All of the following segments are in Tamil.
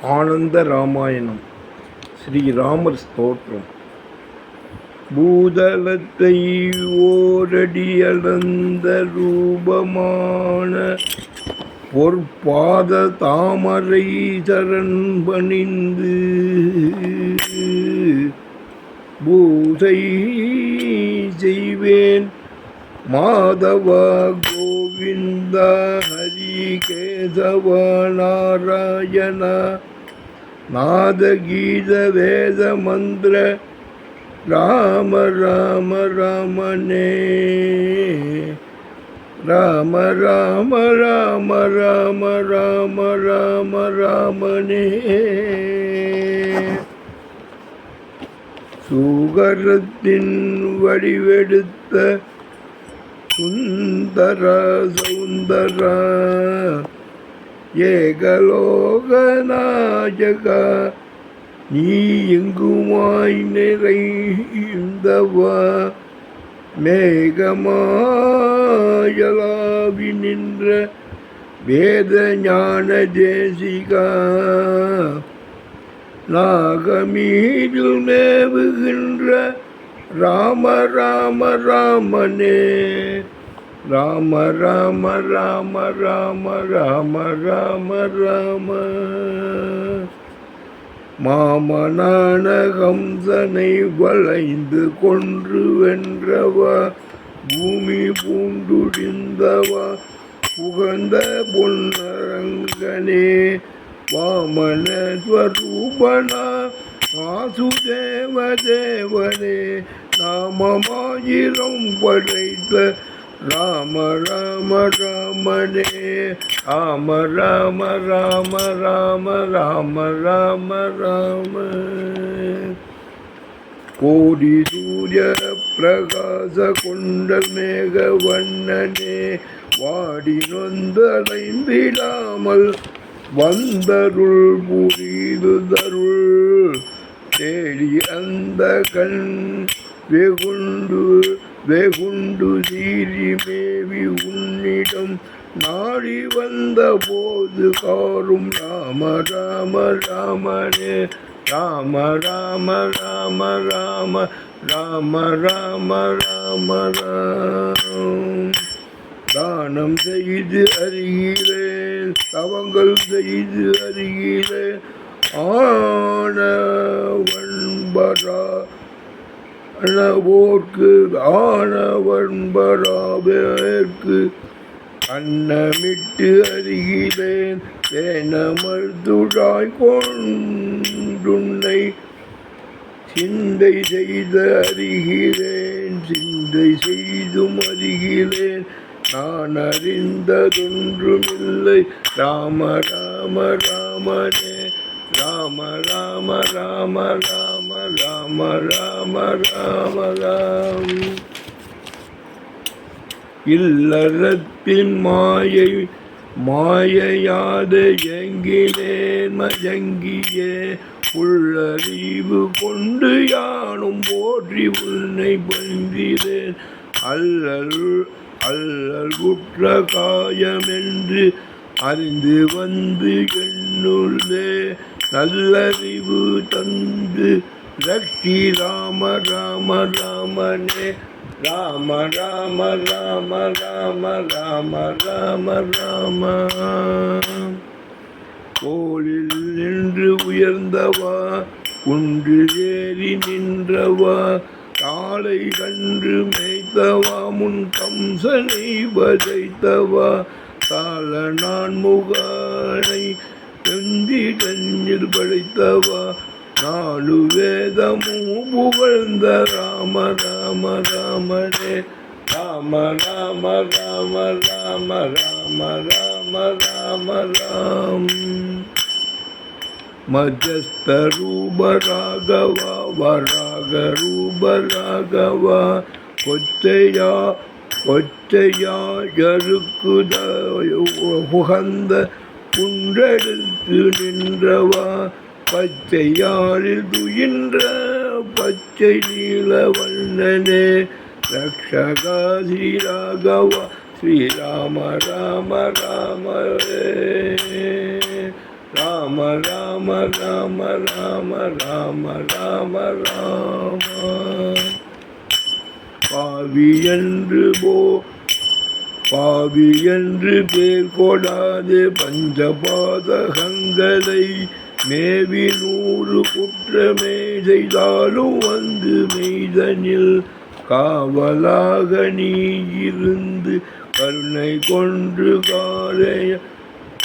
ஆனந்த ராமாயணம். ஸ்ரீராமர் ஸ்தோத்திரம். பூதலத்தை ஓரடி அளந்த ரூபமான பொற்பாத தாமரை சரண் பணிந்து பூசை செய்வேன் மாதவா கோவிந்தா ஹரி கேசவ நாராயண நாத கீத வேத மந்திர ராம ராம ராமனே ராம ராம ராம ராம ராம ராம ராமனே சுகரத்தின் வடிவெடுத்த சுந்தர சௌந்தர ஏகலோகநாயகா நீ எங்குமாய் நிறைந்தவா மேகமாயலாவி நின்ற வேத ஞான தேசிகா நாகமீதில் மேவுகின்ற ராம ராம ராமனே ராம ராம ராம ராம ராம ராம ராம மாமனான கம்சனை வளைந்து கொன்று வென்றவா பூமி பூண்டுடிந்தவா புகழ்ந்த பொன்னரங்கனே வாமன ஸ்வரூபனா வாசுதேவ தேவனே நாமமாயிரம் படைத்த ராம ராம ராமனே ராம ராம ராம ராம ராம ராம ராம கோடி சூரிய பிரகாச கொண்ட மேக வண்ணனே வாடி நொந்தடைந்திடாமல் வந்தருள் புரிதுதருள் தேடி அந்த கண் வெகுண்டு சீறி மேவி உன்னிடம் நாடி வந்த போது காரும் ராம ராம ராமனே ராம ராம ராம ராம ராம ராம ராம ராம் தானம் செய்து அறிகிறேன் தவங்கள் செய்து அறிகிறேன் ஆனவன்பரா அனவோர்க்கு ஆனவன்பராவேற்கு அன்னமிட்டு அறிகிறேன் தேனமர்துழாய் கொண்டுன்னை சிந்தை செய்து அறிகிறேன் சிந்தை செய்தும் அறிகிறேன் நான் அறிந்ததொன்றுமில்லை ராம ராம ராமனே ராம ராம ராம ராம ராம ராம ராம ராம் இல்லறத்தின் மாயையாது எங்கினேன் மயங்கியே உள்ளறிவு கொண்டு யானும் போற்றி உன்னை பணிந்தேன் அல்லல் குற்ற காயமென்று அறிந்து வந்து என்னுள்ளே நல்லறிவு தந்து ரக்ஷி ராம ராம ராமனே ராம ராம ராம ராம ராம ராம ராம கோளில் நின்று உயர்ந்தவா குன்றில் ஏறி நின்றவா காலை கன்று மேய்த்தவா முன் கம்சனை வதைத்தவா கால நான் முகனை செந்தி கஞ்சில் படைத்தவா நாலு வேதமும் புகழ்ந்த ராம ராம ராமனே ராம ராம ராம ராம ராம ராம ராம ராம் மஜஸ்த ரூப ராகவா வராக ரூப ராகவா கொச்சையாயருக்குத உகந்த குன்றெடுத்து நின்றவா பச்சையாரில் துயின்ற பச்சை நீல வண்ணனே ரக்ஷகா ஸ்ரீராகவா ஸ்ரீராம ராம ராம ராம ராம ராம ராம ராம ராம ராம ராம. பாவி என்று பேர் கொடாது பஞ்சபாதகங்களை மேவி 100 குற்றமே செய்தாலும் வந்து மெய்தனில் காவலாக நீ இருந்து கருணை கொன்று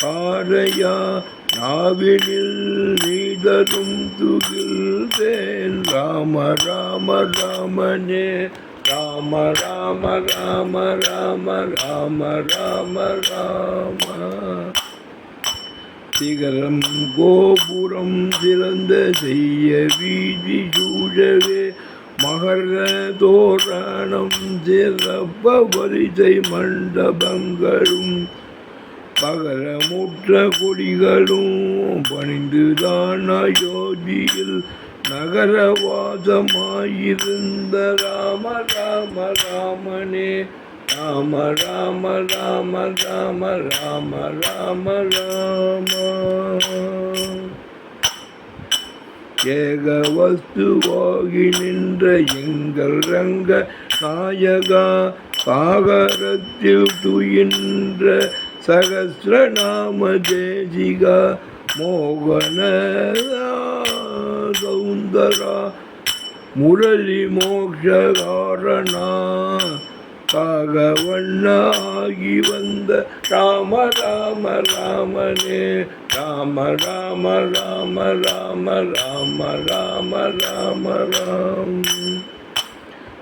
காரையா நாவினில் நீதரும் துகில்தேன். ராம ராம ராமனே ராம ராம ராம ராம ராம ராம ராம. சிகரம் கோபுரம் சிறந்த செய்ய வீதி சூழவே மகர தோரணம் சிறப்ப வரிசை மண்டபங்களும் பகரமுற்ற கொடிகளும் பணிந்துதான் அயோத்தியில் நகரவாசமாயிருந்த ராம ராம ராமனே ராம ராம ராம ராம ராம ராம ராம. ஏக வஸ்துவாகி நின்ற எங்கள் ரங்க நாயகா சாகரத்தில் துயின்ற சகஸ்ரநாம தேசிகா மோகன சௌந்தரா முரளி மோக்ஷகாரணா காகவண்ணாகி வந்த ராம ராம ராமனே ராம ராம ராம ராம ராம ராம ராம ராம்.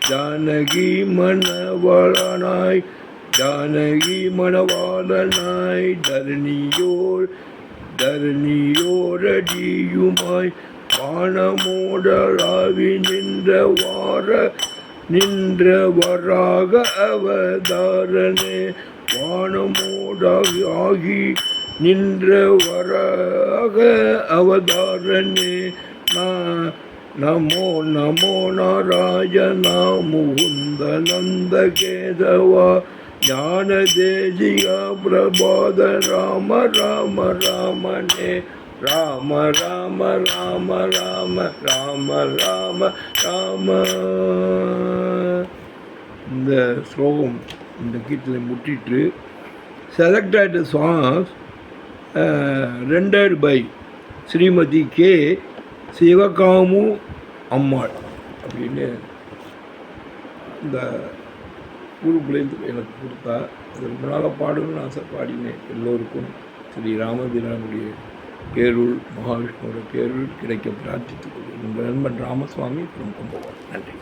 ஜானகி மணவாளனாய் தரணியோரடியுமாய் வானமோடராவி நின்றவராக அவதாரனே வானமோடாகி நின்றவராக அவதாரனே. நமோ நமோ நாராயணா முகுந்த நந்த கேதவா ஞான தேசிகா பிரபாத ராம ராம ராமனே ராம ராம ராம ராம ராம ராம ராம. இந்த ஸ்லோகம் இந்த கீர்த்தனை முட்டிட்டு selected songs rendered by Srimathi K Sivakamu Ammal அப்படின்னு இந்த குரூப்லேருந்து எனக்கு கொடுத்தா. அது ரொம்ப நாளாக பாடணும்னு ஆசை பாடினேன். எல்லோருக்கும் ஸ்ரீ ராமபிரானுடைய பேருள் மகாவிஷ்ணுவோட பேருள் கிடைக்க பிரார்த்தித்துக் கொள்கிறேன். உங்கள் நண்பன் ராமசுவாமி from கும்பகோணம். நன்றி.